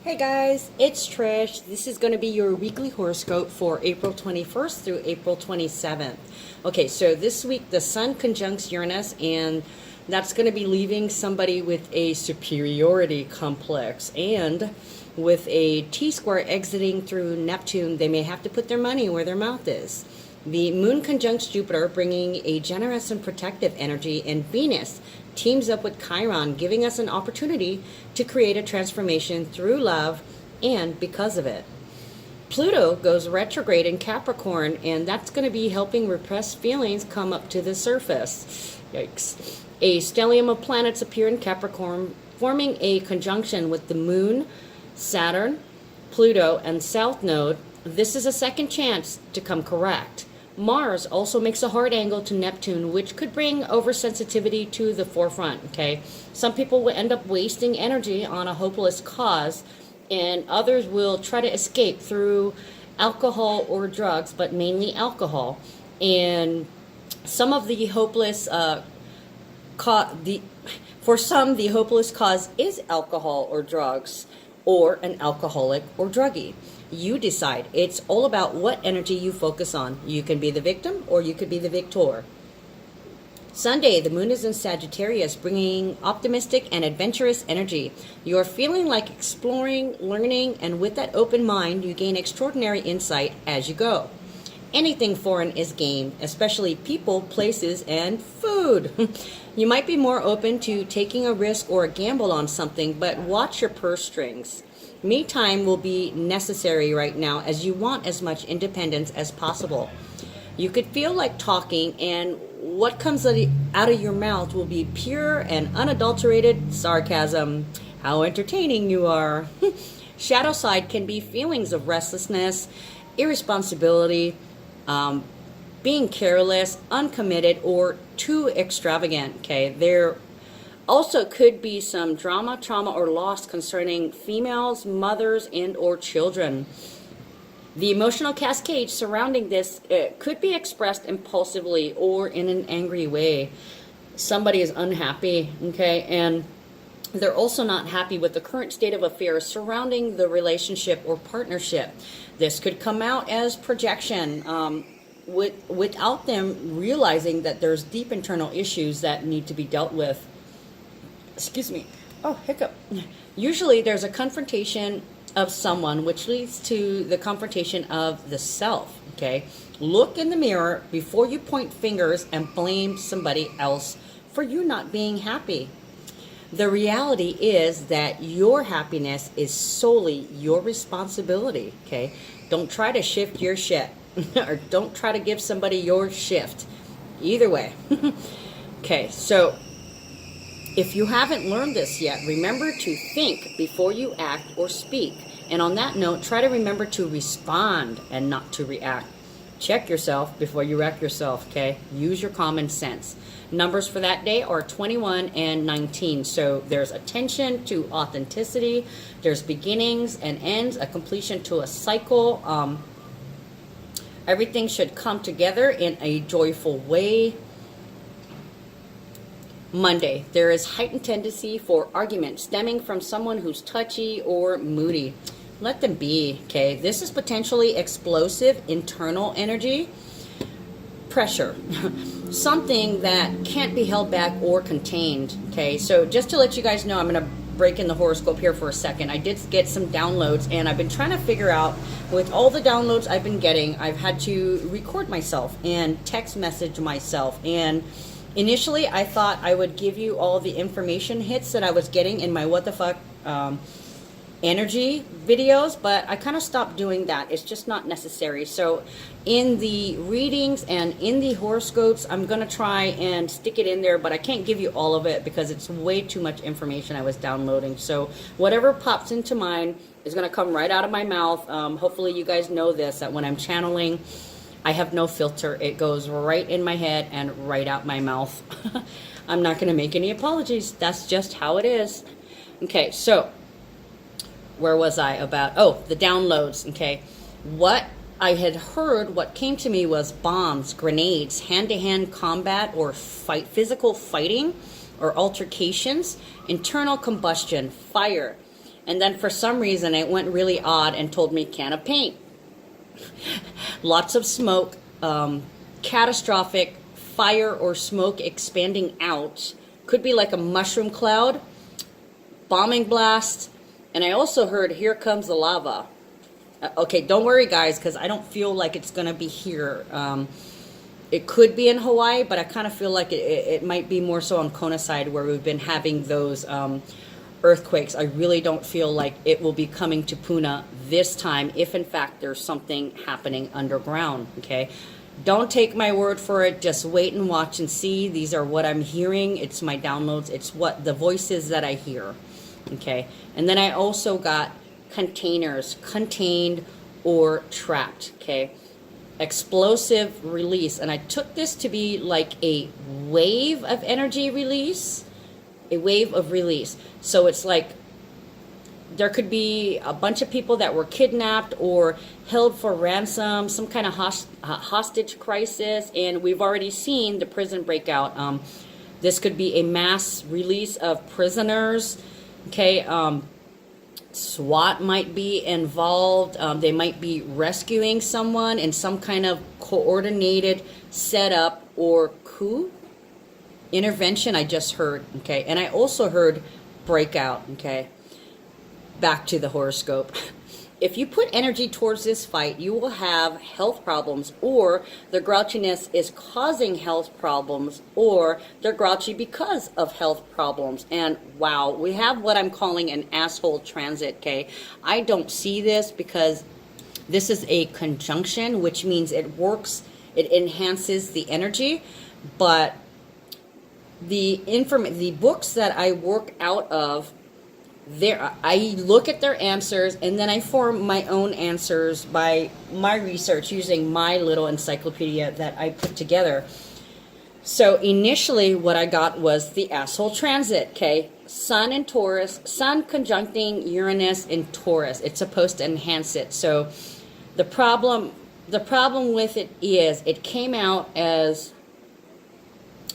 Hey guys, it's Trish. This is going to be your weekly horoscope for April 21st through April 27th. Okay, so this week the Sun conjuncts Uranus, and that's going to be leaving somebody with a superiority complex. And with a T-square exiting through Neptune, they may have to put their money where their mouth is. The Moon conjuncts Jupiter, bringing a generous and protective energy, and Venus teams up with Chiron, giving us an opportunity to create a transformation through love and because of it. Pluto goes retrograde in Capricorn, and that's going to be helping repressed feelings come up to the surface. Yikes. A stellium of planets appear in Capricorn, forming a conjunction with the Moon, Saturn, Pluto, and South Node. This is a second chance to come correct. Mars also makes a hard angle to Neptune, which could bring oversensitivity to the forefront, okay? Some people will end up wasting energy on a hopeless cause, and others will try to escape through alcohol or drugs, but mainly alcohol. And some of the hopeless, for some, the hopeless cause is alcohol or drugs, or an alcoholic or druggie. You decide. It's all about what energy you focus on. You can be the victim or you could be the victor. Sunday, the moon is in Sagittarius, bringing optimistic and adventurous energy. You're feeling like exploring, learning, and with that open mind, you gain extraordinary insight as you go. Anything foreign is game, especially people, places, and food. You might be more open to taking a risk or a gamble on something, but watch your purse strings. Me time will be necessary right now, as you want as much independence as possible. You could feel like talking, and what comes out of your mouth will be pure and unadulterated sarcasm. How entertaining you are. Shadow side can be feelings of restlessness, irresponsibility, being careless, uncommitted, or too extravagant. Okay, there also could be some drama, trauma, or loss concerning females, mothers, and or children. The emotional cascade surrounding this could be expressed impulsively or in an angry way. Somebody is unhappy, okay, and they're also not happy with the current state of affairs surrounding the relationship or partnership. This could come out as projection, without them realizing that there's deep internal issues that need to be dealt with. Excuse me. Oh, hiccup. Usually there's a confrontation of someone, which leads to the confrontation of the self, okay? Look in the mirror before you point fingers and blame somebody else for you not being happy. The reality is that your happiness is solely your responsibility, okay? Don't try to shift your shit, or don't try to give somebody your shift. Either way. Okay, so if you haven't learned this yet, remember to think before you act or speak. And on that note, try to remember to respond and not to react. Check yourself before you wreck yourself, okay? Use your common sense. Numbers for that day are 21 and 19. So there's attention to authenticity. There's beginnings and ends, a completion to a cycle. Everything should come together in a joyful way. Monday, there is heightened tendency for argument stemming from someone who's touchy or moody. Let them be, okay? This is potentially explosive internal energy. Pressure. Something that can't be held back or contained, okay? So just to let you guys know, I'm going to break in the horoscope here for a second. I did get some downloads, and I've been trying to figure out, with all the downloads I've been getting, I've had to record myself and text message myself. And initially, I thought I would give you all the information hits that I was getting in my what the fuck energy videos, but I kind of stopped doing that. It's just not necessary. So in the readings and in the horoscopes, I'm going to try and stick it in there, but I can't give you all of it because it's way too much information I was downloading. So whatever pops into mind is going to come right out of my mouth. Hopefully you guys know this, that when I'm channeling, I have no filter. It goes right in my head and right out my mouth. I'm not going to make any apologies. That's just how it is. Okay, so where was I about? Oh, the downloads. Okay, what I had heard, what came to me was bombs, grenades, hand-to-hand combat or physical fighting or altercations, internal combustion, fire, And then for some reason it went really odd and told me can of paint. Lots of smoke, catastrophic fire or smoke expanding out. Could be like a mushroom cloud, bombing blast. And I also heard, here comes the lava. Okay, don't worry guys, because I don't feel like it's going to be here. It could be in Hawaii, but I kind of feel like it might be more so on Kona side where we've been having those earthquakes. I really don't feel like it will be coming to Puna this time if in fact there's something happening underground, okay? Don't take my word for it. Just wait and watch and see. These are what I'm hearing. It's my downloads. It's what the voices that I hear, okay? And then I also got containers, contained or trapped, okay? Explosive release. And I took this to be like a wave of energy release, a wave of release. So it's like there could be a bunch of people that were kidnapped or held for ransom, some kind of hostage crisis, and we've already seen the prison breakout. This could be a mass release of prisoners, okay? SWAT might be involved. They might be rescuing someone in some kind of coordinated setup or coup intervention. I just heard, okay? And I also heard breakout, okay? Back to the horoscope. If you put energy towards this fight, you will have health problems, or the grouchiness is causing health problems, or they're grouchy because of health problems. And wow, we have what I'm calling an asshole transit, okay? I don't see this because this is a conjunction, which means it works, it enhances the energy, but the books that I work out of, I look at their answers and then I form my own answers by my research using my little encyclopedia that I put together. So initially what I got was the asshole transit, okay? Sun in Taurus, Sun conjuncting Uranus in Taurus. It's supposed to enhance it. So the problem with it is it came out as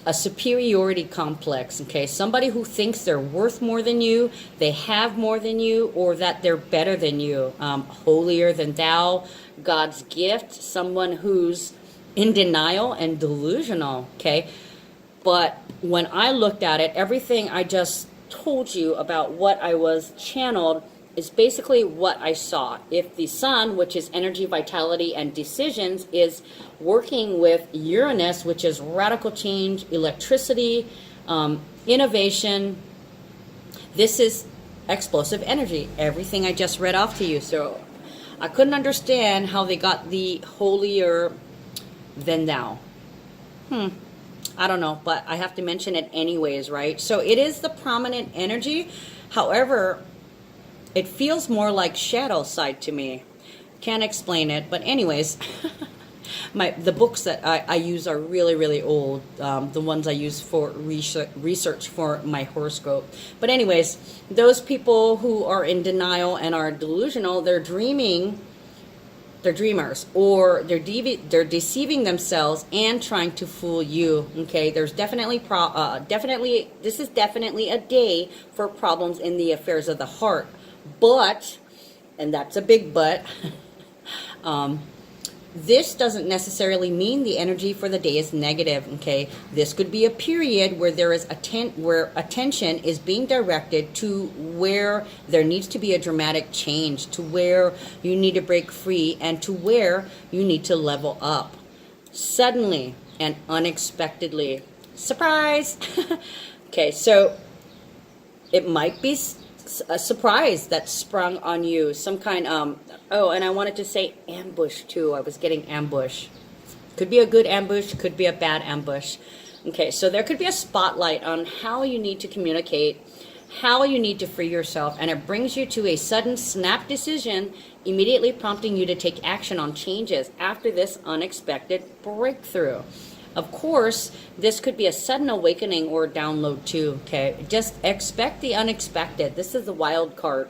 a superiority complex, okay? Somebody who thinks they're worth more than you, they have more than you, or that they're better than you, holier than thou, God's gift, someone who's in denial and delusional, okay? But when I looked at it, everything I just told you about what I was channeled is basically what I saw. If the sun, which is energy, vitality, and decisions, is working with Uranus, which is radical change, electricity, innovation, this is explosive energy. Everything I just read off to you. So I couldn't understand how they got the holier than thou. I don't know, but I have to mention it anyways, right? So it is the prominent energy. However, it feels more like shadow side to me. Can't explain it, but anyways, the books that I use are really, really old. The ones I use for research for my horoscope. But anyways, those people who are in denial and are delusional, they're dreaming. They're dreamers, or they're deceiving themselves and trying to fool you. Okay, there's definitely this is definitely a day for problems in the affairs of the heart. But, and that's a big but, this doesn't necessarily mean the energy for the day is negative, okay? This could be a period where there is where attention is being directed to where there needs to be a dramatic change, to where you need to break free, and to where you need to level up. Suddenly and unexpectedly. Surprise! Okay, so it might be a surprise that sprung on you, some kind oh, and I wanted to say ambush too. I was getting ambush. Could be a good ambush, could be a bad ambush. Okay, so there could be a spotlight on how you need to communicate, how you need to free yourself, and it brings you to a sudden snap decision, immediately prompting you to take action on changes after this unexpected breakthrough. Of course, this could be a sudden awakening or download too, okay? Just expect the unexpected. This is the wild card.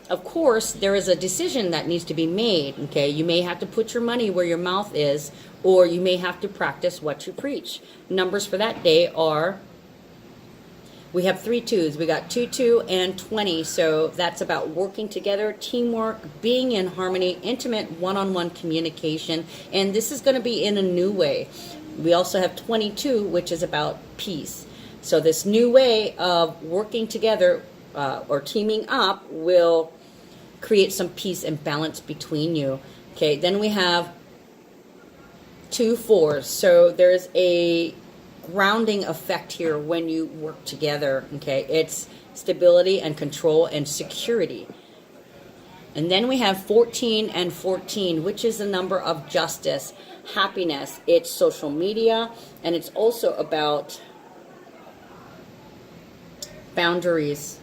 Of course, there is a decision that needs to be made, okay? You may have to put your money where your mouth is, or you may have to practice what you preach. Numbers for that day are We have 3 2s. We got 2 2 and 20. So that's about working together, teamwork, being in harmony, intimate one-on-one communication. And this is going to be in a new way. We also have 22, which is about peace. So this new way of working together or teaming up will create some peace and balance between you. Okay, then we have 2 4s. So there's a grounding effect here when you work together. Okay, it's stability and control and security. And then we have 14 and 14, which is the number of justice, happiness. It's social media, and it's also about boundaries.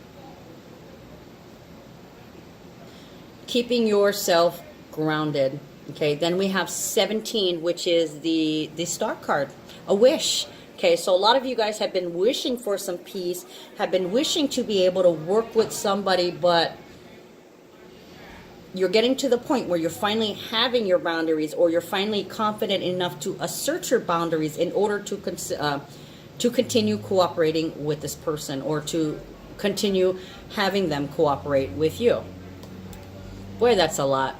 Keeping yourself grounded. Okay, then we have 17, which is the star card, a wish. Okay, so a lot of you guys have been wishing for some peace, have been wishing to be able to work with somebody, but you're getting to the point where you're finally having your boundaries, or you're finally confident enough to assert your boundaries in order to continue cooperating with this person, or to continue having them cooperate with you. Boy, that's a lot.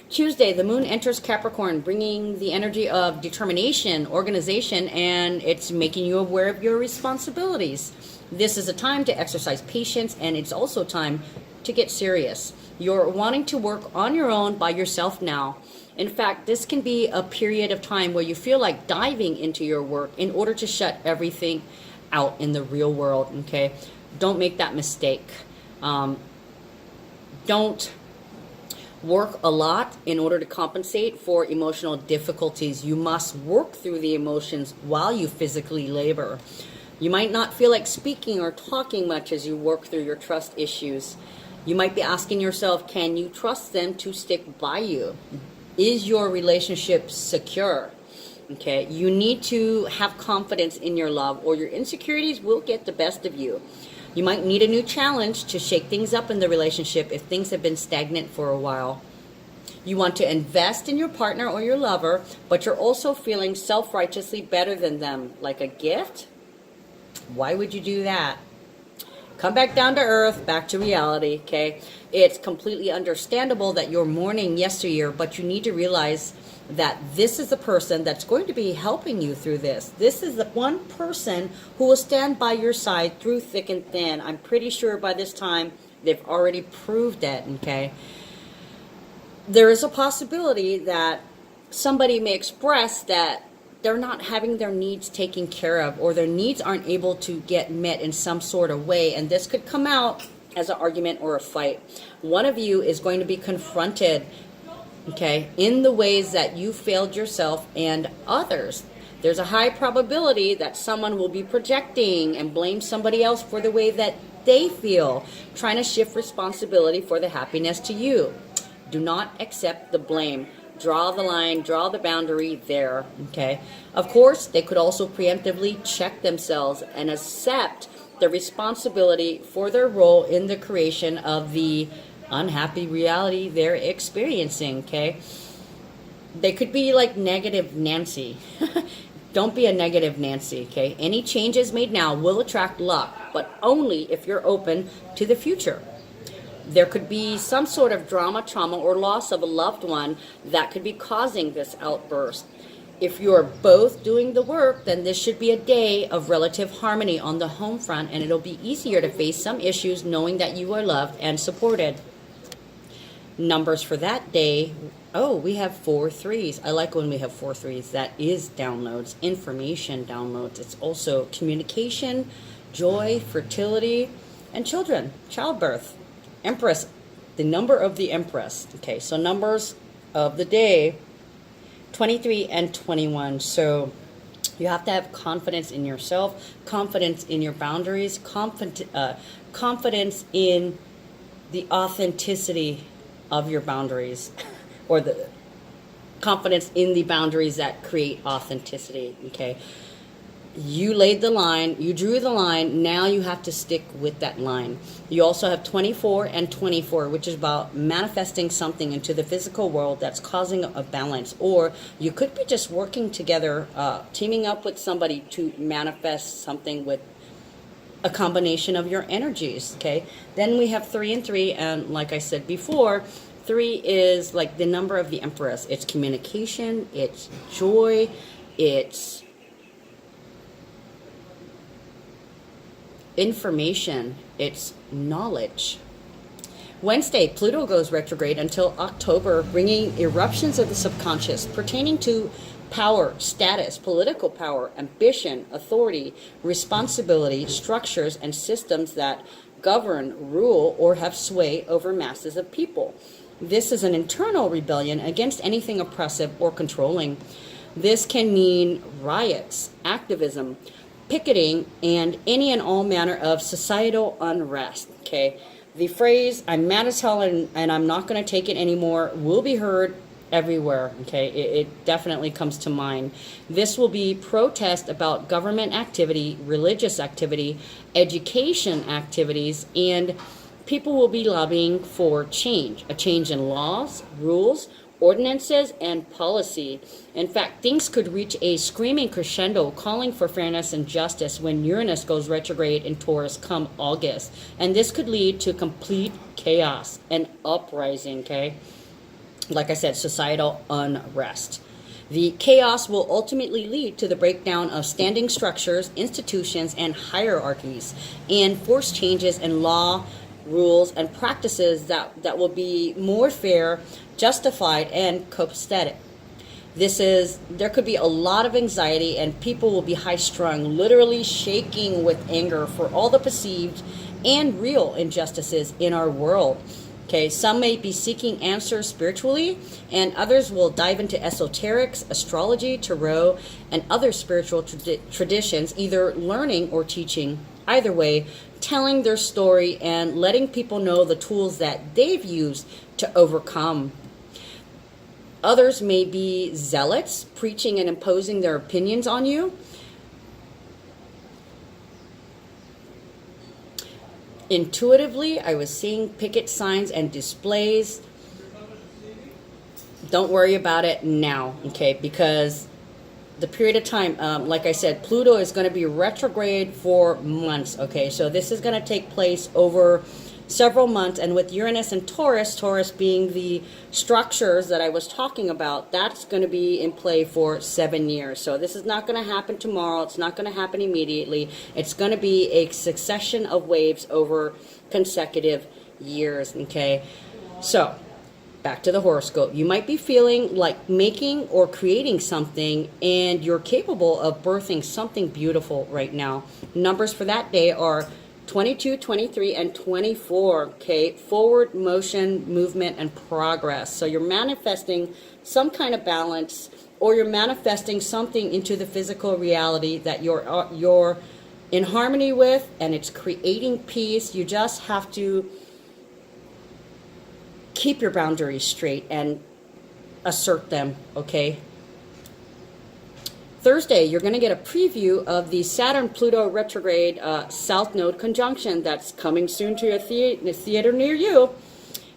Tuesday, the moon enters Capricorn, bringing the energy of determination, organization, and it's making you aware of your responsibilities. This is a time to exercise patience, and it's also time to get serious. You're wanting to work on your own by yourself now. In fact, this can be a period of time where you feel like diving into your work in order to shut everything out in the real world, okay? Don't make that mistake. Don't work a lot in order to compensate for emotional difficulties. You must work through the emotions while you physically labor. You might not feel like speaking or talking much as you work through your trust issues. You might be asking yourself, can you trust them to stick by you? Is your relationship secure? Okay, you need to have confidence in your love, or your insecurities will get the best of you. You might need a new challenge to shake things up in the relationship if things have been stagnant for a while. You want to invest in your partner or your lover, but you're also feeling self-righteously better than them, like a gift? Why would you do that? Come back down to earth, back to reality, okay? It's completely understandable that you're mourning yesteryear, but you need to realize that this is the person that's going to be helping you through this. This is the one person who will stand by your side through thick and thin. I'm pretty sure by this time they've already proved it, okay? There is a possibility that somebody may express that they're not having their needs taken care of, or their needs aren't able to get met in some sort of way, and this could come out as an argument or a fight. One of you is going to be confronted, okay, in the ways that you failed yourself and others. There's a high probability that someone will be projecting and blame somebody else for the way that they feel, trying to shift responsibility for the happiness to you. Do not accept the blame. Draw the line, draw the boundary there, okay? Of course, they could also preemptively check themselves and accept the responsibility for their role in the creation of the unhappy reality they're experiencing, okay? They could be like negative Nancy. Don't be a negative Nancy, okay? Any changes made now will attract luck, but only if you're open to the future. There could be some sort of drama, trauma, or loss of a loved one that could be causing this outburst. If you're both doing the work, then this should be a day of relative harmony on the home front, and it'll be easier to face some issues knowing that you are loved and supported. Numbers for that day, we have 4 3s. I like when we have 4 3s. That is downloads, information downloads. It's also communication, joy, fertility, and children, childbirth. Empress, the number of the Empress. Okay, so numbers of the day, 23 and 21. So you have to have confidence in yourself, confidence in your boundaries, confidence in the authenticity of your boundaries, or the confidence in the boundaries that create authenticity, okay? You laid the line, you drew the line, now you have to stick with that line. You also have 24 and 24, which is about manifesting something into the physical world that's causing a balance. Or you could be just working together, teaming up with somebody to manifest something with a combination of your energies, okay? Then we have 3 and 3, and like I said before, 3 is like the number of the Empress. It's communication, it's joy, it's information, it's knowledge. Wednesday, Pluto goes retrograde until October, bringing eruptions of the subconscious pertaining to power, status, political power, ambition, authority, responsibility, structures, and systems that govern, rule, or have sway over masses of people. This is an internal rebellion against anything oppressive or controlling. This can mean riots, activism, picketing, and any and all manner of societal unrest, okay? The phrase, I'm mad as hell and I'm not going to take it anymore, will be heard everywhere, okay? It definitely comes to mind. This will be protest about government activity, religious activity, education activities, and people will be lobbying for change, a change in laws, rules, ordinances, and policy. In fact, things could reach a screaming crescendo, calling for fairness and justice when Uranus goes retrograde in Taurus come August. And this could lead to complete chaos and uprising, okay? Like I said, societal unrest. The chaos will ultimately lead to the breakdown of standing structures, institutions, and hierarchies, and force changes in law, rules, and practices that will be more fair, justified, and copacetic. There could be a lot of anxiety, and people will be high-strung, literally shaking with anger for all the perceived and real injustices in our world. Okay, some may be seeking answers spiritually, and others will dive into esoterics, astrology, tarot, and other spiritual traditions, either learning or teaching. Either way, telling their story and letting people know the tools that they've used to overcome. Others may be zealots, preaching and imposing their opinions on you. Intuitively, I was seeing picket signs and displays. Don't worry about it now, okay? Because the period of time, like I said, Pluto is going to be retrograde for months, okay? So this is going to take place over several months, and with Uranus and Taurus being the structures that I was talking about, that's going to be in play for 7 years. So this is not going to happen tomorrow. It's not going to happen immediately. It's going to be a succession of waves over consecutive years, okay? So back to the horoscope. You might be feeling like making or creating something, and you're capable of birthing something beautiful right now. Numbers for that day are 22, 23, and 24, okay? Forward motion, movement, and progress. So you're manifesting some kind of balance, or you're manifesting something into the physical reality that you're in harmony with, and it's creating peace. You just have to keep your boundaries straight and assert them, okay? Thursday, you're going to get a preview of the Saturn-Pluto retrograde South Node conjunction that's coming soon to a theater near you.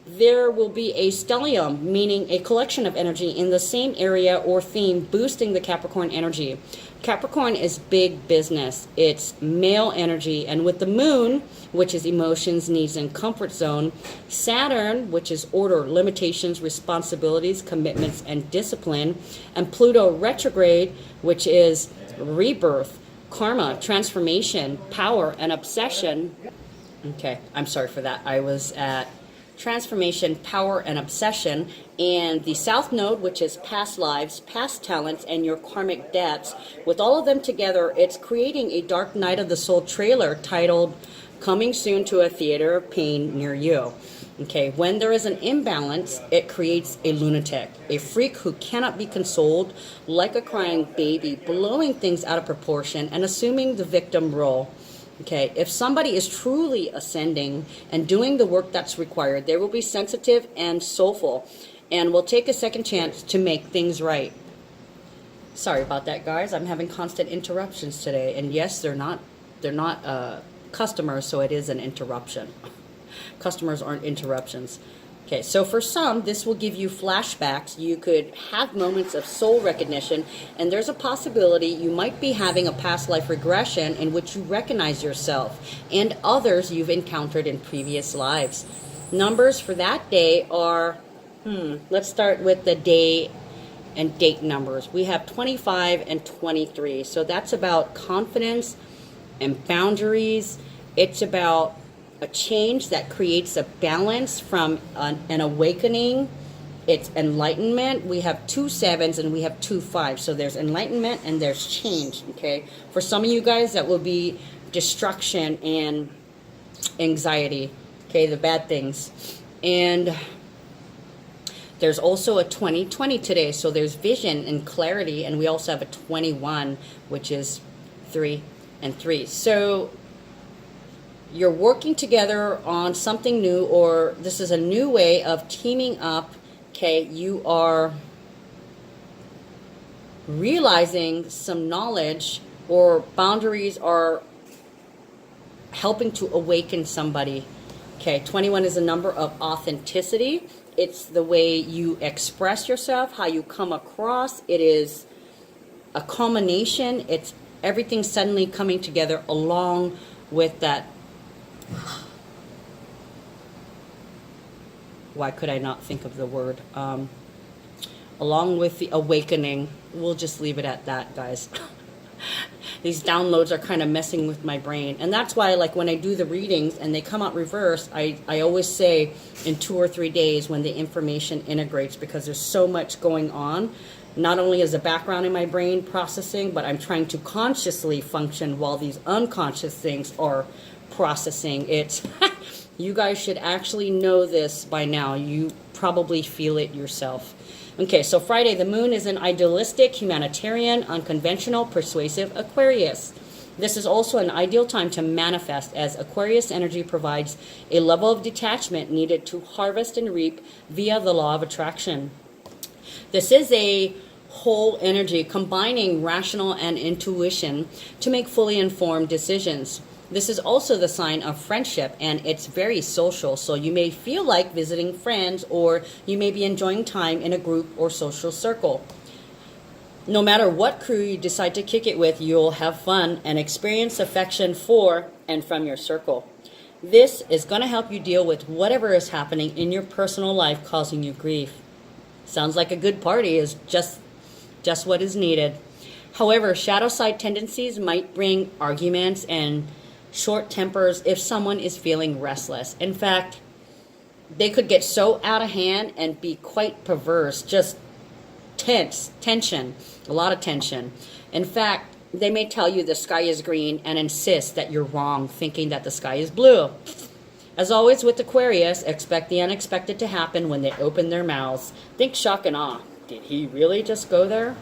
There will be a stellium, meaning a collection of energy in the same area or theme, boosting the Capricorn energy. Capricorn is big business. It's male energy. And with the moon, which is emotions, needs, and comfort zone, Saturn, which is order, limitations, responsibilities, commitments, and discipline, and Pluto retrograde, which is rebirth, karma, transformation, power, and obsession. Okay, I'm sorry for that. I was at transformation, power, and obsession, and the South Node, which is past lives, past talents, and your karmic debts. With all of them together, it's creating a Dark Night of the Soul trailer titled Coming Soon to a Theater of Pain Near You. Okay, when there is an imbalance, it creates a lunatic, a freak who cannot be consoled, like a crying baby, blowing things out of proportion and assuming the victim role. Okay, if somebody is truly ascending and doing the work that's required, they will be sensitive and soulful and will take a second chance to make things right. Sorry about that, guys. I'm having constant interruptions today. And yes, they're not customers, so it is an interruption. Customers aren't interruptions. Okay, so for some, this will give you flashbacks. You could have moments of soul recognition, and there's a possibility you might be having a past life regression in which you recognize yourself and others you've encountered in previous lives. Numbers for that day are, let's start with the day and date numbers. We have 25 and 23. So that's about confidence and boundaries. It's about a change that creates a balance from an awakening. It's enlightenment. We have 2 sevens and we have 2 5s. So there's enlightenment and there's change. Okay. For some of you guys, that will be destruction and anxiety. Okay. The bad things. And there's also a 2020 today. So there's vision and clarity. And we also have a 21, which is 3 and 3. So you're working together on something new, or this is a new way of teaming up. Okay, you are realizing some knowledge, or boundaries are helping to awaken somebody. Okay, 21 is a number of authenticity. It's the way you express yourself, how you come across. It is a culmination. It's everything suddenly coming together along with that. Why could I not think of the word? Along with the awakening. We'll just leave it at that, guys. These downloads are kind of messing with my brain. And that's why, like, when I do the readings and they come out reversed, I always say in 2 or 3 days when the information integrates, because there's so much going on. Not only is the background in my brain processing, but I'm trying to consciously function while these unconscious things are processing. It's you guys should actually know this by now. You probably feel it yourself. Okay, so Friday, the moon is an idealistic, humanitarian, unconventional, persuasive Aquarius. This is also an ideal time to manifest, as Aquarius energy provides a level of detachment needed to harvest and reap via the law of attraction. This is a whole energy combining rational and intuition to make fully informed decisions. This is also the sign of friendship, and it's very social. So you may feel like visiting friends, or you may be enjoying time in a group or social circle. No matter what crew you decide to kick it with, you'll have fun and experience affection for and from your circle. This is going to help you deal with whatever is happening in your personal life causing you grief. Sounds like a good party is just what is needed. However, shadow side tendencies might bring arguments and short tempers if someone is feeling restless. In fact, they could get so out of hand and be quite perverse, just tension, a lot of tension. In fact, they may tell you the sky is green and insist that you're wrong, thinking that the sky is blue. As always with Aquarius, expect the unexpected to happen when they open their mouths. Think shock and awe. Did he really just go there?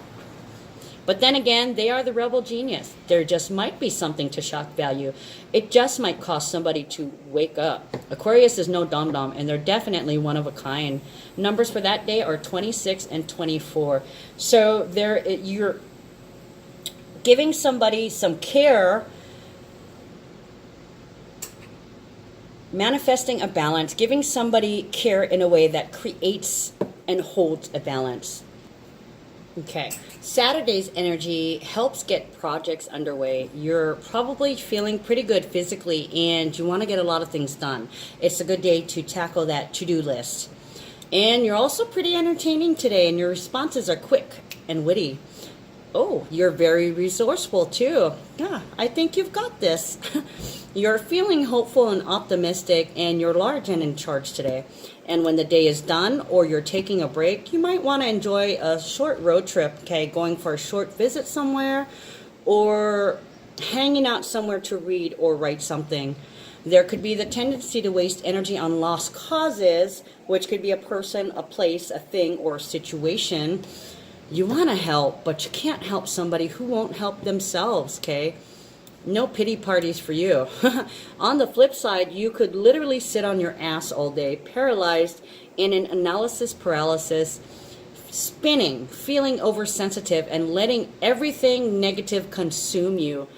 But then again, they are the rebel genius. There just might be something to shock value. It just might cause somebody to wake up. Aquarius is no dum-dum, and they're definitely one of a kind. Numbers for that day are 26 and 24. So you're giving somebody some care, manifesting a balance, giving somebody care in a way that creates and holds a balance. Okay, Saturday's energy helps get projects underway. You're probably feeling pretty good physically, and you want to get a lot of things done. It's a good day to tackle that to-do list. And you're also pretty entertaining today, and your responses are quick and witty. Oh, you're very resourceful too. Yeah, I think you've got this. You're feeling hopeful and optimistic, and you're large and in charge today. And when the day is done or you're taking a break, you might want to enjoy a short road trip, okay, going for a short visit somewhere, or hanging out somewhere to read or write something. There could be the tendency to waste energy on lost causes, which could be a person, a place, a thing, or a situation. You want to help, but you can't help somebody who won't help themselves, okay? No pity parties for you. On the flip side, you could literally sit on your ass all day, paralyzed in an analysis paralysis, spinning, feeling oversensitive, and letting everything negative consume you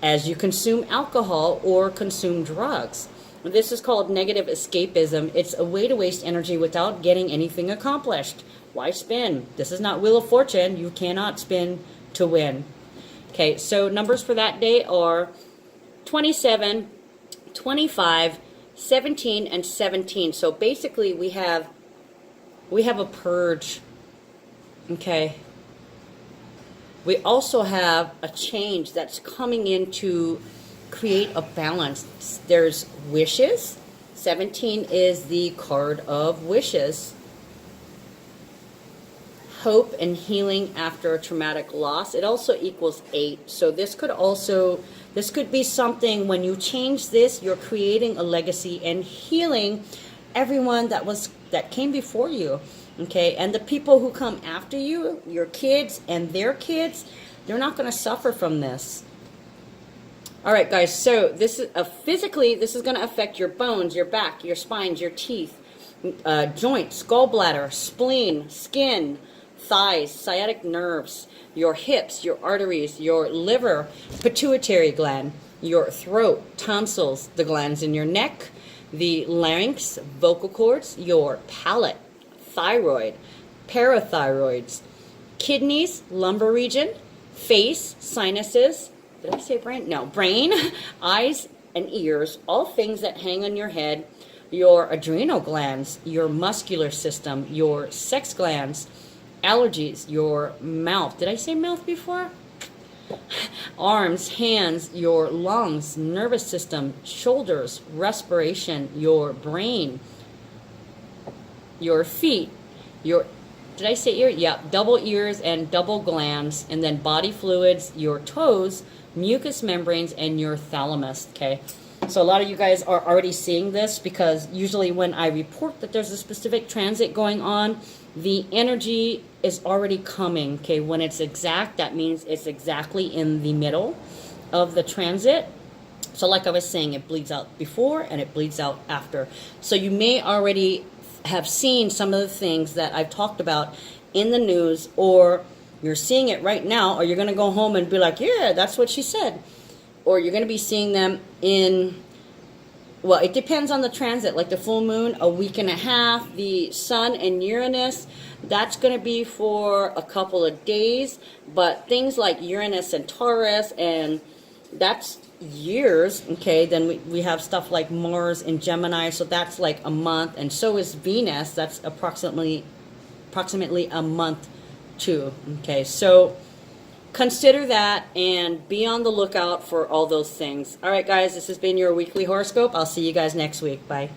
as you consume alcohol or consume drugs. This is called negative escapism. It's a way to waste energy without getting anything accomplished. Why spin? This is not Wheel of Fortune. You cannot spin to win. Okay, so numbers for that day are 27, 25, 17, and 17. So basically we have a purge. Okay. We also have a change that's coming in to create a balance. There's wishes. 17 is the card of wishes. Hope and healing after a traumatic loss. It also equals 8. So this could be something when you change this, you're creating a legacy and healing everyone that came before you. Okay, and the people who come after you, your kids and their kids, they're not going to suffer from this. All right, guys, so this is physically, this is going to affect your bones, your back, your spines, your teeth, joints, gallbladder, spleen, skin, thighs, sciatic nerves, your hips, your arteries, your liver, pituitary gland, your throat, tonsils, the glands in your neck, the larynx, vocal cords, your palate, thyroid, parathyroids, kidneys, lumbar region, face, sinuses, did I say brain? No, brain, eyes, and ears, all things that hang on your head, your adrenal glands, your muscular system, your sex glands, allergies, your mouth. Did I say mouth before? Arms, hands, your lungs, nervous system, shoulders, respiration, your brain, your feet, your, did I say ear? Yeah, double ears and double glands, and then body fluids, your toes, mucous membranes, and your thalamus, okay? So a lot of you guys are already seeing this because usually when I report that there's a specific transit going on, the energy is already coming, okay? When it's exact, that means it's exactly in the middle of the transit. So like I was saying, it bleeds out before and it bleeds out after. So you may already have seen some of the things that I've talked about in the news, or you're seeing it right now, or you're going to go home and be like, yeah, that's what she said. Or you're going to be seeing them in, well, it depends on the transit, like the full moon, a week and a half, the sun and Uranus, that's going to be for a couple of days, but things like Uranus and Taurus, and that's years, okay? Then we have stuff like Mars and Gemini, so that's like a month, and so is Venus, that's approximately a month too, okay? So consider that and be on the lookout for all those things. All right, guys, this has been your weekly horoscope. I'll see you guys next week. Bye.